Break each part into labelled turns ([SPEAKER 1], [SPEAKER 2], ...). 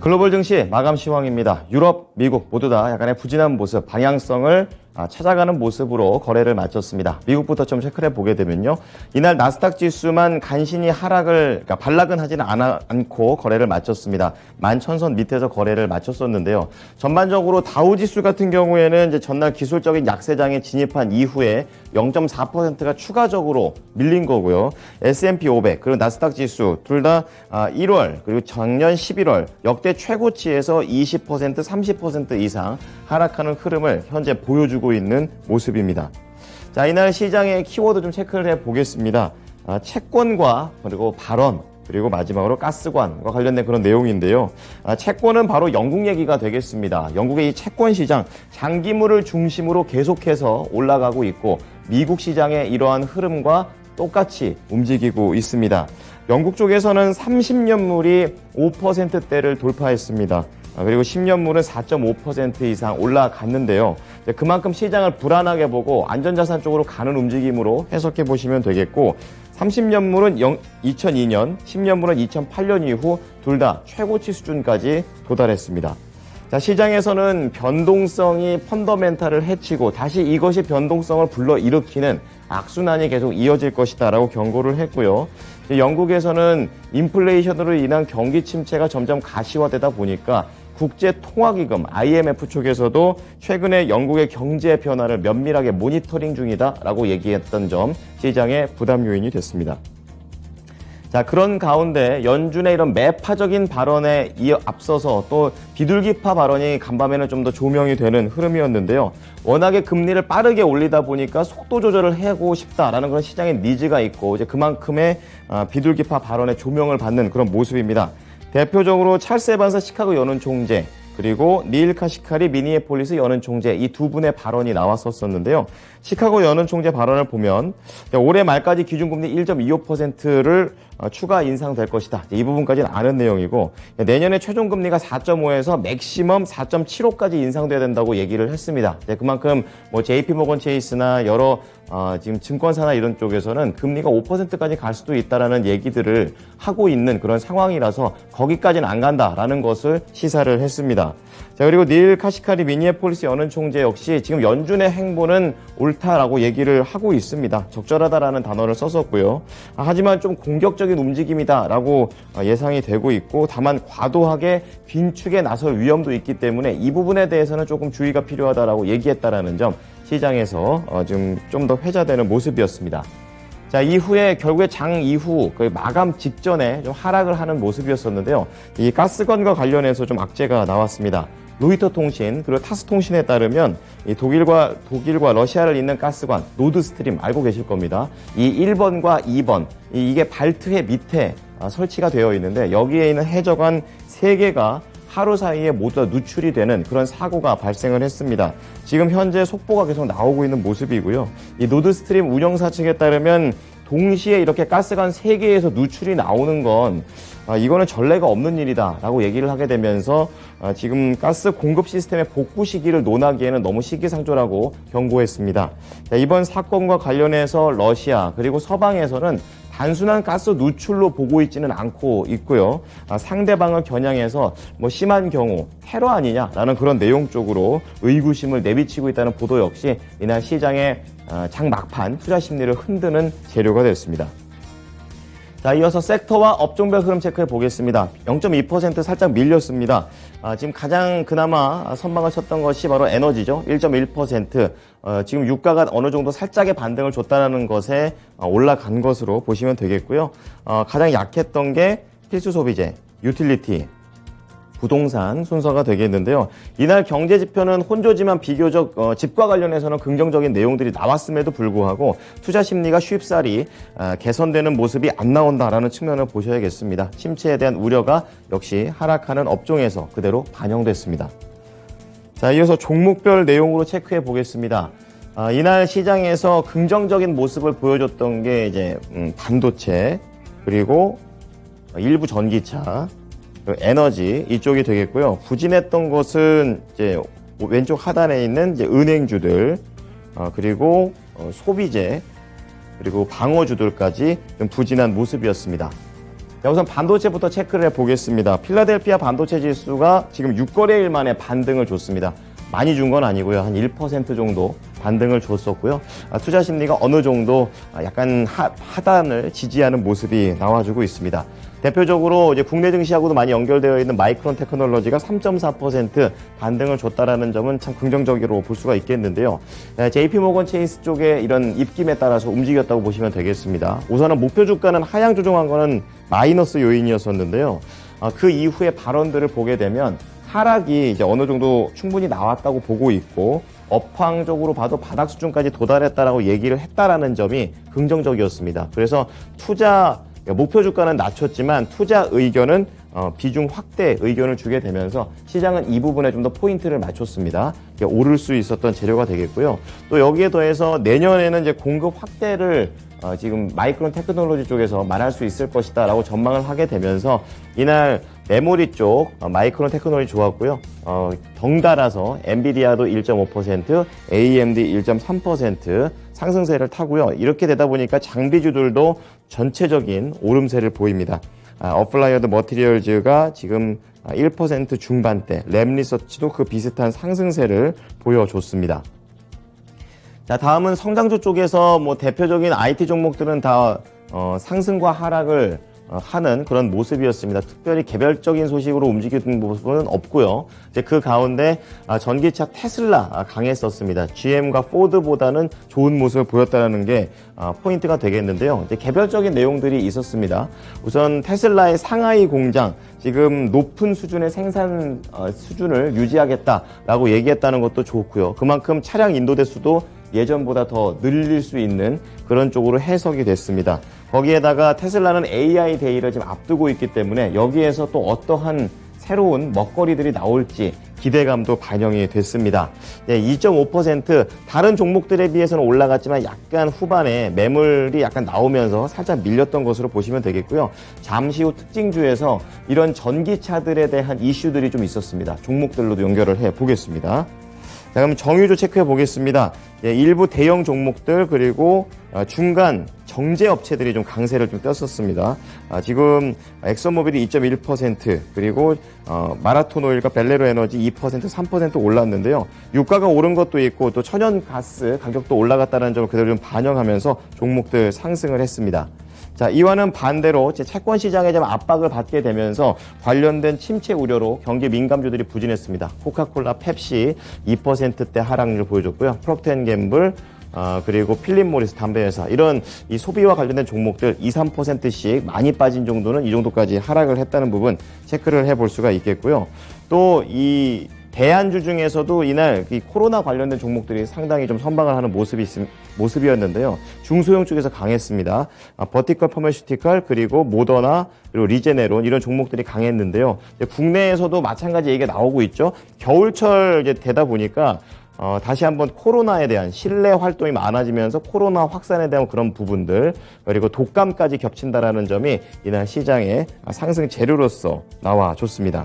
[SPEAKER 1] 글로벌 증시 마감 시황입니다. 유럽, 미국 모두 다 약간의 부진한 모습, 방향성을 찾아가는 모습으로 거래를 마쳤습니다. 미국부터 좀 체크를 해보게 되면요. 이날 나스닥 지수만 간신히 그러니까 반락은 하지는 않고 거래를 마쳤습니다. 11,000선 밑에서 거래를 마쳤었는데요. 전반적으로 다우 지수 같은 경우에는 이제 전날 기술적인 약세장에 진입한 이후에 0.4%가 추가적으로 밀린 거고요. S&P 500 그리고 나스닥 지수 둘 다 1월 그리고 작년 11월 역대 최고치에서 20% 30% 이상 하락하는 흐름을 현재 보여주고 있는 모습입니다. 자, 이날 시장의 키워드 좀 체크를 해 보겠습니다. 채권과 그리고 발언 그리고 마지막으로 가스관과 관련된 그런 내용인데요. 채권은 바로 영국 얘기가 되겠습니다. 영국의 이 채권 시장 장기물을 중심으로 계속해서 올라가고 있고 미국 시장의 이러한 흐름과 똑같이 움직이고 있습니다. 영국 쪽에서는 30년물이 5%대를 돌파했습니다. 그리고 10년물은 4.5% 이상 올라갔는데요. 그만큼 시장을 불안하게 보고 안전자산 쪽으로 가는 움직임으로 해석해 보시면 되겠고 30년물은 2002년, 10년물은 2008년 이후 둘 다 최고치 수준까지 도달했습니다. 자, 시장에서는 변동성이 펀더멘탈을 해치고 다시 이것이 변동성을 불러일으키는 악순환이 계속 이어질 것이다라고 경고를 했고요. 영국에서는 인플레이션으로 인한 경기 침체가 점점 가시화되다 보니까 국제통화기금 IMF 쪽에서도 최근에 영국의 경제 변화를 면밀하게 모니터링 중이다라고 얘기했던 점 시장의 부담 요인이 됐습니다. 자, 그런 가운데 연준의 이런 매파적인 발언에 앞서서 또 비둘기파 발언이 간밤에는 좀 더 조명이 되는 흐름이었는데요. 워낙에 금리를 빠르게 올리다 보니까 속도 조절을 하고 싶다라는 그런 시장의 니즈가 있고 이제 그만큼의 비둘기파 발언에 조명을 받는 그런 모습입니다. 대표적으로 찰스 에반스 시카고 연은 총재 그리고 닐 카시카리 미니애폴리스 연은 총재 이 두 분의 발언이 나왔었는데요. 시카고 연은 총재 발언을 보면 올해 말까지 기준금리 1.25%를 추가 인상될 것이다. 이 부분까지는 아는 내용이고 내년에 최종금리가 4.5에서 맥시멈 4.75까지 인상돼야 된다고 얘기를 했습니다. 그만큼 뭐 JP모건 체이스나 여러 지금 증권사나 이런 쪽에서는 금리가 5%까지 갈 수도 있다라는 얘기들을 하고 있는 그런 상황이라서 거기까지는 안 간다라는 것을 시사를 했습니다. 자, 그리고 닐 카시카리 미니애폴리스 연은 총재 역시 지금 연준의 행보는 옳다라고 얘기를 하고 있습니다. 적절하다라는 단어를 썼었고요. 하지만 좀 공격적인 움직임이다라고 예상이 되고 있고 다만 과도하게 빈축에 나설 위험도 있기 때문에 이 부분에 대해서는 조금 주의가 필요하다라고 얘기했다라는 점 시장에서 좀 더 회자되는 모습이었습니다. 자, 이후에 결국에 장 이후 거의 마감 직전에 좀 하락을 하는 모습이었었는데요. 이 가스관과 관련해서 좀 악재가 나왔습니다. 로이터 통신 그리고 타스 통신에 따르면 이 독일과 러시아를 잇는 가스관 노드스트림 알고 계실 겁니다. 이 1번과 2번 이게 발트해 밑에 설치가 되어 있는데 여기에 있는 해저관 3개가 하루 사이에 모두 다 누출이 되는 그런 사고가 발생을 했습니다. 지금 현재 속보가 계속 나오고 있는 모습이고요. 이 노드스트림 운영사 측에 따르면 동시에 이렇게 가스관 3개에서 누출이 나오는 건 이거는 전례가 없는 일이다라고 얘기를 하게 되면서 지금 가스 공급 시스템의 복구 시기를 논하기에는 너무 시기상조라고 경고했습니다. 자, 이번 사건과 관련해서 러시아 그리고 서방에서는 단순한 가스 누출로 보고 있지는 않고 있고요. 상대방을 겨냥해서 뭐 심한 경우 테러 아니냐라는 그런 내용 쪽으로 의구심을 내비치고 있다는 보도 역시 이날 시장의 장 막판 투자 심리를 흔드는 재료가 됐습니다. 자, 이어서 섹터와 업종별 흐름 체크해 보겠습니다. 0.2% 살짝 밀렸습니다. 지금 가장 그나마 선방을 쳤던 것이 바로 에너지죠. 1.1%. 지금 유가가 어느 정도 살짝의 반등을 줬다는 것에 올라간 것으로 보시면 되겠고요. 가장 약했던 게 필수 소비재, 유틸리티, 부동산 순서가 되겠는데요. 이날 경제 지표는 혼조지만 비교적 집과 관련해서는 긍정적인 내용들이 나왔음에도 불구하고 투자 심리가 쉽사리 개선되는 모습이 안 나온다라는 측면을 보셔야겠습니다. 침체에 대한 우려가 역시 하락하는 업종에서 그대로 반영됐습니다. 자, 이어서 종목별 내용으로 체크해 보겠습니다. 이날 시장에서 긍정적인 모습을 보여줬던 게 이제 반도체 그리고 일부 전기차 에너지 이쪽이 되겠고요. 부진했던 것은 이제 왼쪽 하단에 있는 이제 은행주들 그리고 소비재 그리고 방어주들까지 좀 부진한 모습이었습니다. 자, 우선 반도체부터 체크를 해보겠습니다. 필라델피아 반도체 지수가 지금 6거래일 만에 반등을 줬습니다. 많이 준 건 아니고요. 한 1% 정도 반등을 줬었고요. 투자 심리가 어느 정도 약간 하단을 지지하는 모습이 나와주고 있습니다. 대표적으로 이제 국내 증시하고도 많이 연결되어 있는 마이크론 테크놀로지가 3.4% 반등을 줬다라는 점은 참 긍정적으로 볼 수가 있겠는데요. JP 모건 체이스 쪽의 이런 입김에 따라서 움직였다고 보시면 되겠습니다. 우선은 목표 주가는 하향 조정한 거는 마이너스 요인이었었는데요. 그 이후에 발언들을 보게 되면 하락이 이제 어느 정도 충분히 나왔다고 보고 있고 업황적으로 봐도 바닥 수준까지 도달했다라고 얘기를 했다라는 점이 긍정적이었습니다. 그래서 투자 목표 주가는 낮췄지만 투자 의견은 비중 확대 의견을 주게 되면서 시장은 이 부분에 좀 더 포인트를 맞췄습니다. 오를 수 있었던 재료가 되겠고요. 또 여기에 더해서 내년에는 이제 공급 확대를 지금 마이크론 테크놀로지 쪽에서 말할 수 있을 것이다라고 전망을 하게 되면서 이날 메모리 쪽 마이크론 테크놀로지 좋았고요. 덩달아서 엔비디아도 1.5%, AMD 1.3% 상승세를 타고요. 이렇게 되다 보니까 장비주들도 전체적인 오름세를 보입니다. 어플라이어드 머티리얼즈가 지금 1% 중반대, 램리서치도 그 비슷한 상승세를 보여줬습니다. 자, 다음은 성장주 쪽에서 뭐 대표적인 IT 종목들은 다 상승과 하락을 하는 그런 모습이었습니다. 특별히 개별적인 소식으로 움직이는 모습은 없고요. 이제 그 가운데 전기차 테슬라 강했었습니다. GM과 포드보다는 좋은 모습을 보였다는 게 포인트가 되겠는데요. 이제 개별적인 내용들이 있었습니다. 우선 테슬라의 상하이 공장 지금 높은 수준의 생산 수준을 유지하겠다라고 얘기했다는 것도 좋고요. 그만큼 차량 인도대 수도 예전보다 더 늘릴 수 있는 그런 쪽으로 해석이 됐습니다. 거기에다가 테슬라는 AI 데이를 지금 앞두고 있기 때문에 여기에서 또 어떠한 새로운 먹거리들이 나올지 기대감도 반영이 됐습니다. 네, 2.5% 다른 종목들에 비해서는 올라갔지만 약간 후반에 매물이 약간 나오면서 살짝 밀렸던 것으로 보시면 되겠고요. 잠시 후 특징주에서 이런 전기차들에 대한 이슈들이 좀 있었습니다. 종목들로도 연결을 해 보겠습니다. 자, 그럼 정유주 체크해 보겠습니다. 예, 일부 대형 종목들 그리고 중간 정제 업체들이 좀 강세를 좀 떴었습니다. 지금 엑선모빌이 2.1% 그리고 마라톤 오일과 벨레로 에너지 2%, 3% 올랐는데요. 유가가 오른 것도 있고 또 천연가스 가격도 올라갔다는 점을 그대로 좀 반영하면서 종목들 상승을 했습니다. 자, 이와는 반대로 채권 시장에 좀 압박을 받게 되면서 관련된 침체 우려로 경기 민감주들이 부진했습니다. 코카콜라, 펩시 2%대 하락률을 보여줬고요. 프록트앤갬블 그리고 필립 모리스 담배회사 이런 이 소비와 관련된 종목들 2, 3%씩 많이 빠진 정도는 이 정도까지 하락을 했다는 부분 체크를 해볼 수가 있겠고요. 또 이 대안주 중에서도 이날 이 코로나 관련된 종목들이 상당히 좀 선방을 하는 모습이었는데요. 중소형 쪽에서 강했습니다. 버티컬 퍼머슈티컬 그리고 모더나 그리고 리제네론 이런 종목들이 강했는데요. 국내에서도 마찬가지 얘기가 나오고 있죠. 겨울철 이제 되다 보니까 다시 한번 코로나에 대한 실내 활동이 많아지면서 코로나 확산에 대한 그런 부분들 그리고 독감까지 겹친다라는 점이 이날 시장의 상승 재료로서 나와줬습니다.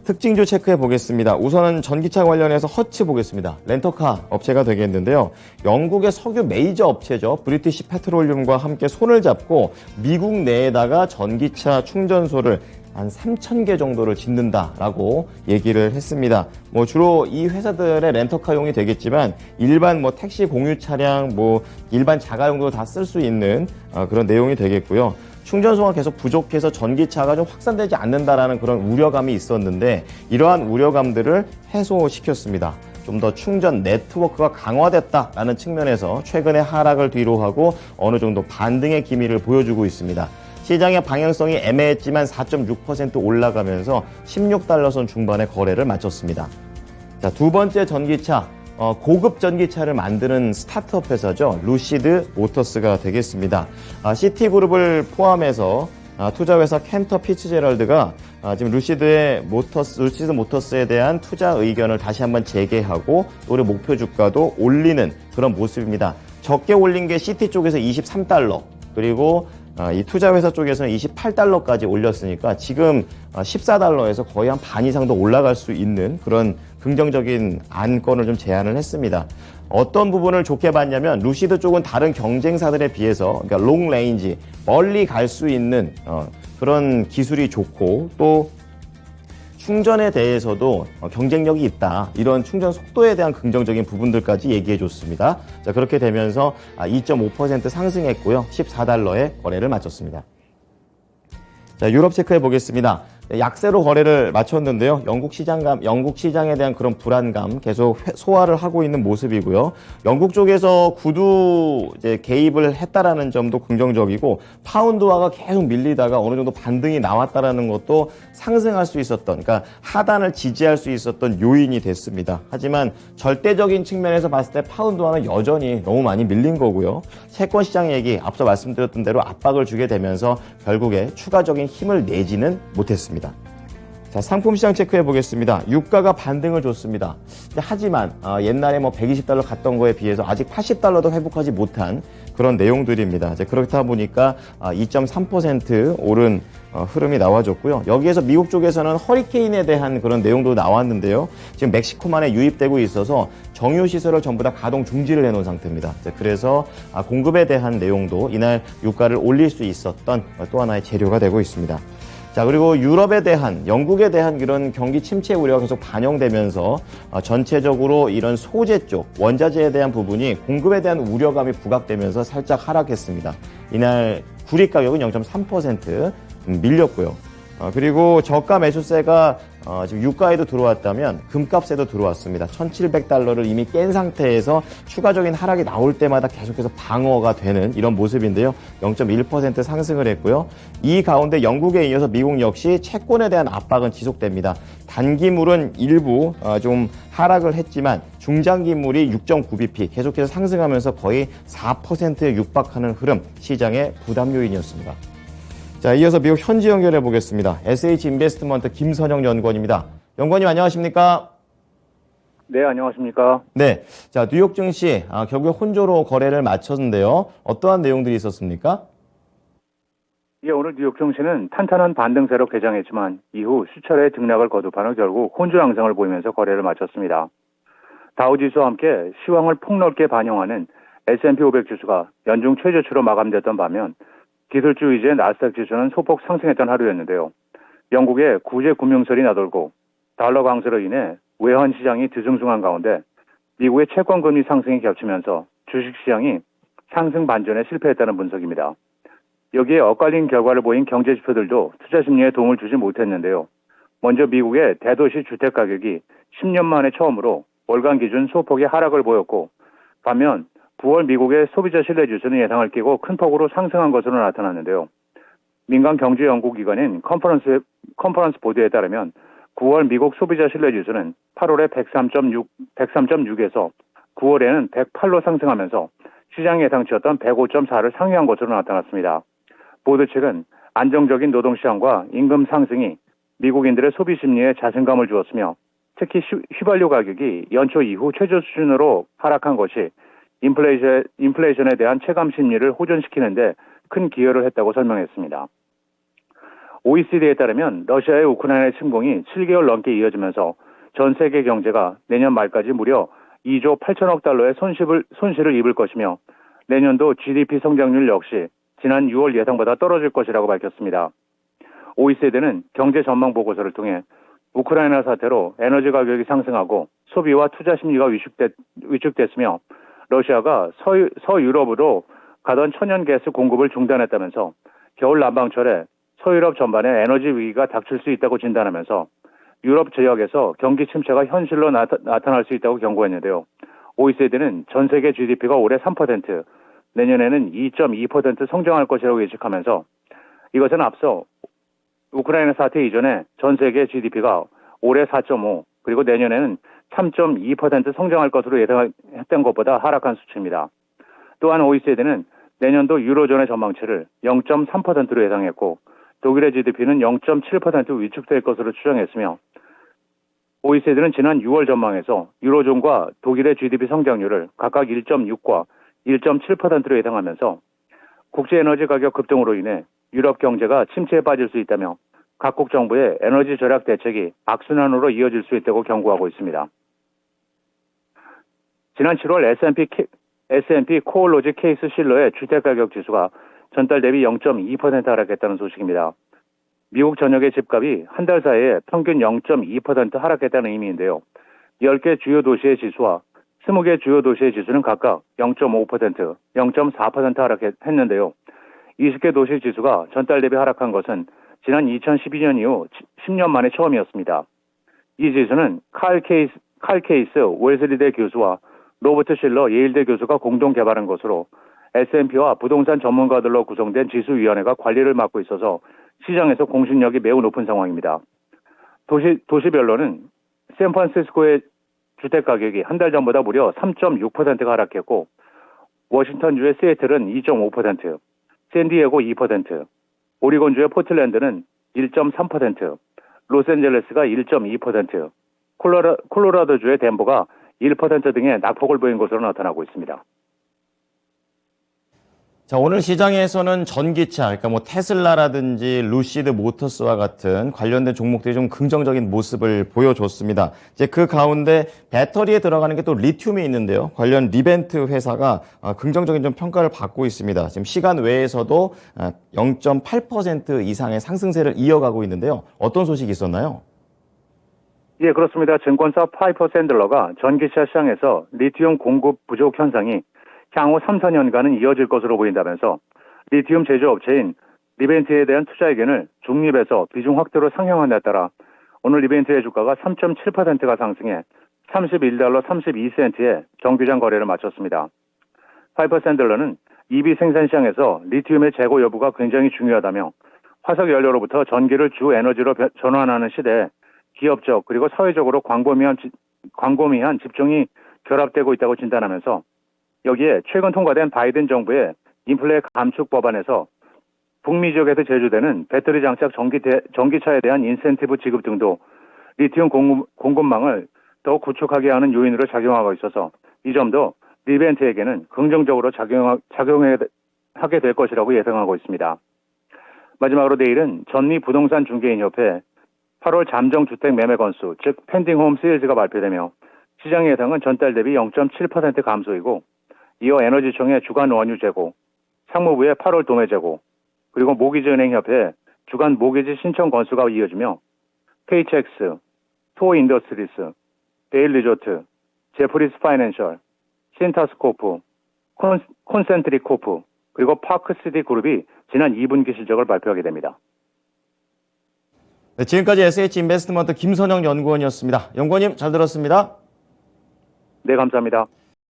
[SPEAKER 1] 특징주 체크해 보겠습니다. 우선은 전기차 관련해서 허츠 보겠습니다. 렌터카 업체가 되겠는데요. 영국의 석유 메이저 업체죠. 브리티시 페트롤륨과 함께 손을 잡고 미국 내에다가 전기차 충전소를 한 3,000개 정도를 짓는다라고 얘기를 했습니다. 뭐 주로 이 회사들의 렌터카용이 되겠지만 일반 뭐 택시 공유 차량, 뭐 일반 자가용도 다 쓸 수 있는 그런 내용이 되겠고요. 충전소가 계속 부족해서 전기차가 좀 확산되지 않는다라는 그런 우려감이 있었는데 이러한 우려감들을 해소시켰습니다. 좀 더 충전 네트워크가 강화됐다라는 측면에서 최근에 하락을 뒤로하고 어느 정도 반등의 기미를 보여주고 있습니다. 시장의 방향성이 애매했지만 4.6% 올라가면서 16달러선 중반의 거래를 마쳤습니다. 자, 두 번째 전기차. 고급 전기차를 만드는 스타트업 회사죠. 루시드 모터스가 되겠습니다. 시티그룹을 포함해서 투자회사 캔터 피츠제럴드가 지금 루시드 모터스에 대한 투자 의견을 다시 한번 재개하고 올해 목표 주가도 올리는 그런 모습입니다. 적게 올린 게 시티 쪽에서 23달러 그리고 이 투자회사 쪽에서는 28달러까지 올렸으니까 지금 14달러에서 거의 한 반 이상도 올라갈 수 있는 그런 긍정적인 안건을 좀 제안을 했습니다. 어떤 부분을 좋게 봤냐면 루시드 쪽은 다른 경쟁사들에 비해서 그러니까 롱 레인지 멀리 갈 수 있는 그런 기술이 좋고 또 충전에 대해서도 경쟁력이 있다. 이런 충전 속도에 대한 긍정적인 부분들까지 얘기해 줬습니다. 자, 그렇게 되면서 2.5% 상승했고요. 14달러에 거래를 마쳤습니다. 자, 유럽 체크해 보겠습니다. 약세로 거래를 마쳤는데요. 영국 시장에 대한 그런 불안감 계속 소화를 하고 있는 모습이고요. 영국 쪽에서 구두 이제 개입을 했다라는 점도 긍정적이고 파운드화가 계속 밀리다가 어느 정도 반등이 나왔다라는 것도 상승할 수 있었던, 그러니까 하단을 지지할 수 있었던 요인이 됐습니다. 하지만 절대적인 측면에서 봤을 때 파운드화는 여전히 너무 많이 밀린 거고요. 채권 시장 얘기 앞서 말씀드렸던 대로 압박을 주게 되면서 결국에 추가적인 힘을 내지는 못했습니다. 자, 상품 시장 체크해 보겠습니다. 유가가 반등을 줬습니다. 하지만 옛날에 120달러 갔던 거에 비해서 아직 80달러도 회복하지 못한 그런 내용들입니다. 이제 그렇다 보니까 2.3% 오른 흐름이 나와줬고요. 여기에서 미국 쪽에서는 허리케인에 대한 그런 내용도 나왔는데요. 지금 멕시코만에 유입되고 있어서 정유 시설을 전부 다 가동 중지를 해놓은 상태입니다. 그래서 공급에 대한 내용도 이날 유가를 올릴 수 있었던 또 하나의 재료가 되고 있습니다. 자, 그리고 유럽에 대한, 영국에 대한 이런 경기 침체 우려가 계속 반영되면서 전체적으로 이런 소재 쪽, 원자재에 대한 부분이 공급에 대한 우려감이 부각되면서 살짝 하락했습니다. 이날 구리 가격은 0.3% 밀렸고요. 그리고 저가 매수세가 지금 유가에도 들어왔다면 금값에도 들어왔습니다. 1,700달러를 이미 깬 상태에서 추가적인 하락이 나올 때마다 계속해서 방어가 되는 이런 모습인데요. 0.1% 상승을 했고요. 이 가운데 영국에 이어서 미국 역시 채권에 대한 압박은 지속됩니다. 단기물은 일부 좀 하락을 했지만 중장기물이 6.9bp 계속해서 상승하면서 거의 4%에 육박하는 흐름, 시장의 부담 요인이었습니다. 자, 이어서 미국 현지 연결해 보겠습니다. SH 인베스트먼트 김선영 연구원입니다. 연구원님 안녕하십니까?
[SPEAKER 2] 네, 안녕하십니까?
[SPEAKER 1] 네, 자, 뉴욕 증시 결국에 혼조로 거래를 마쳤는데요. 어떠한 내용들이 있었습니까?
[SPEAKER 2] 예, 오늘 뉴욕 증시는 탄탄한 반등세로 개장했지만 이후 수차례 등락을 거듭하는 결국 혼조 양상을 보이면서 거래를 마쳤습니다. 다우지수와 함께 시황을 폭넓게 반영하는 S&P 500 지수가 연중 최저치로 마감됐던 반면 기술주 위주의 나스닥 지수는 소폭 상승했던 하루였는데요. 영국의 구제 금융설이 나돌고 달러 강세로 인해 외환 시장이 뒤숭숭한 가운데 미국의 채권 금리 상승이 겹치면서 주식 시장이 상승 반전에 실패했다는 분석입니다. 여기에 엇갈린 결과를 보인 경제 지표들도 투자 심리에 도움을 주지 못했는데요. 먼저 미국의 대도시 주택 가격이 10년 만에 처음으로 월간 기준 소폭의 하락을 보였고, 반면 9월 미국의 소비자 신뢰 지수는 예상을 깨고 큰 폭으로 상승한 것으로 나타났는데요. 민간 경제 연구기관인 컨퍼런스 보드에 따르면 9월 미국 소비자 신뢰 지수는 8월에 103.6에서 9월에는 108로 상승하면서 시장 예상치였던 105.4를 상회한 것으로 나타났습니다. 보드 측은 안정적인 노동시장과 임금 상승이 미국인들의 소비 심리에 자신감을 주었으며 특히 휘발유 가격이 연초 이후 최저 수준으로 하락한 것이 인플레이션에 대한 체감 심리를 호전시키는데 큰 기여를 했다고 설명했습니다. OECD에 따르면 러시아의 우크라이나 침공이 7개월 넘게 이어지면서 전 세계 경제가 내년 말까지 무려 2조 8천억 달러의 손실을 입을 것이며 내년도 GDP 성장률 역시 지난 6월 예상보다 떨어질 것이라고 밝혔습니다. OECD는 경제 전망 보고서를 통해 우크라이나 사태로 에너지 가격이 상승하고 소비와 투자 심리가 위축됐으며 러시아가 서유럽으로 가던 천연가스 공급을 중단했다면서 겨울 난방철에 서유럽 전반에 에너지 위기가 닥칠 수 있다고 진단하면서 유럽 지역에서 경기 침체가 현실로 나타날 수 있다고 경고했는데요. OECD는 전 세계 GDP가 올해 3%, 내년에는 2.2% 성장할 것이라고 예측하면서 이것은 앞서 우크라이나 사태 이전에 전 세계 GDP가 올해 4.5, 그리고 내년에는 3.2% 성장할 것으로 예상했던 것보다 하락한 수치입니다. 또한 OECD는 내년도 유로존의 전망치를 0.3%로 예상했고 독일의 GDP는 0.7% 위축될 것으로 추정했으며 OECD는 지난 6월 전망에서 유로존과 독일의 GDP 성장률을 각각 1.6과 1.7%로 예상하면서 국제 에너지 가격 급등으로 인해 유럽 경제가 침체에 빠질 수 있다며 각국 정부의 에너지 절약 대책이 악순환으로 이어질 수 있다고 경고하고 있습니다. 지난 7월 S&P 코올로지 케이스 실러의 주택가격 지수가 전달 대비 0.2% 하락했다는 소식입니다. 미국 전역의 집값이 한 달 사이에 평균 0.2% 하락했다는 의미인데요. 10개 주요 도시의 지수와 20개 주요 도시의 지수는 각각 0.5%, 0.4% 하락했는데요. 20개 도시 지수가 전달 대비 하락한 것은 지난 2012년 이후 10년 만에 처음이었습니다. 이 지수는 칼 케이스 웰슬리대 교수와 로버트 실러 예일대 교수가 공동 개발한 것으로 S&P와 부동산 전문가들로 구성된 지수위원회가 관리를 맡고 있어서 시장에서 공신력이 매우 높은 상황입니다. 도시별로는 샌프란시스코의 주택가격이 한 달 전보다 무려 3.6%가 하락했고 워싱턴주의 시애틀은 2.5%, 샌디에고 2%, 오리곤주의 포틀랜드는 1.3%, 로스앤젤레스가 1.2%, 콜로라도주의 덴버가 1% 등의 낙폭을 보인 것으로 나타나고 있습니다.
[SPEAKER 1] 자, 오늘 시장에서는 전기차, 그러니까 뭐 테슬라라든지 루시드 모터스와 같은 관련된 종목들이 좀 긍정적인 모습을 보여줬습니다. 이제 그 가운데 배터리에 들어가는 게 또 리튬이 있는데요. 관련 리벤트 회사가 긍정적인 좀 평가를 받고 있습니다. 지금 시간 외에서도 0.8% 이상의 상승세를 이어가고 있는데요. 어떤 소식이 있었나요?
[SPEAKER 2] 예, 그렇습니다. 증권사 파이퍼 샌들러가 전기차 시장에서 리튬 공급 부족 현상이 향후 3, 4년간은 이어질 것으로 보인다면서 리튬 제조업체인 리벤트에 대한 투자 의견을 중립에서 비중 확대로 상향한 데 따라 오늘 리벤트의 주가가 3.7%가 상승해 31달러 32센트에 정규장 거래를 마쳤습니다. 파이퍼 샌들러는 EV 생산 시장에서 리튬의 재고 여부가 굉장히 중요하다며 화석 연료로부터 전기를 주 에너지로 전환하는 시대에 기업적 그리고 사회적으로 광범위한 집중이 결합되고 있다고 진단하면서 여기에 최근 통과된 바이든 정부의 인플레 감축 법안에서 북미 지역에서 제조되는 배터리 장착 전기차에 대한 인센티브 지급 등도 리튬 공급망을 더 구축하게 하는 요인으로 작용하고 있어서 이 점도 리벤트에게는 긍정적으로 작용하게 될 것이라고 예상하고 있습니다. 마지막으로 내일은 전미 부동산 중개인협회 8월 잠정주택 매매 건수, 즉 펜딩홈 세일즈가 발표되며 시장 예상은 전달 대비 0.7% 감소이고 이어 에너지청의 주간 원유 재고, 상무부의 8월 도매 재고, 그리고 모기지은행협회 주간 모기지 신청 건수가 이어지며 페이첵스, 토어 인더스트리스, 데일 리조트, 제프리스 파이낸셜, 신타스코프, 콘센트릭 코프, 그리고 파크시티 그룹이 지난 2분기 실적을 발표하게 됩니다.
[SPEAKER 1] 네, 지금까지 SH인베스트먼트 김선영 연구원이었습니다. 연구원님 잘 들었습니다.
[SPEAKER 2] 네, 감사합니다.